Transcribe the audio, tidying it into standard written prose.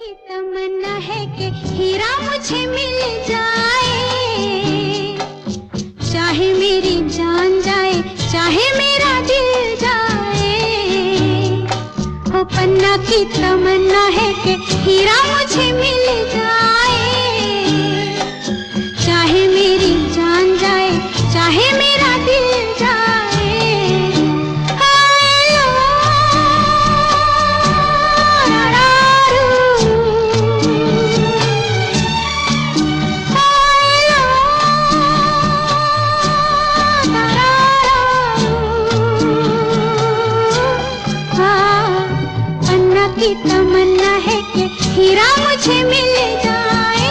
की तमन्ना है कि हीरा मुझे मिल जाए, चाहे मेरी जान जाए, चाहे मेरा दिल जाए। ओ पन्ना की तमन्ना है कि हीरा मुझे मिल जाए, चाहे मेरी जान जाए, चाहे मेरा दिल जाए। की तमन्ना है कि हीरा मुझे मिल जाए।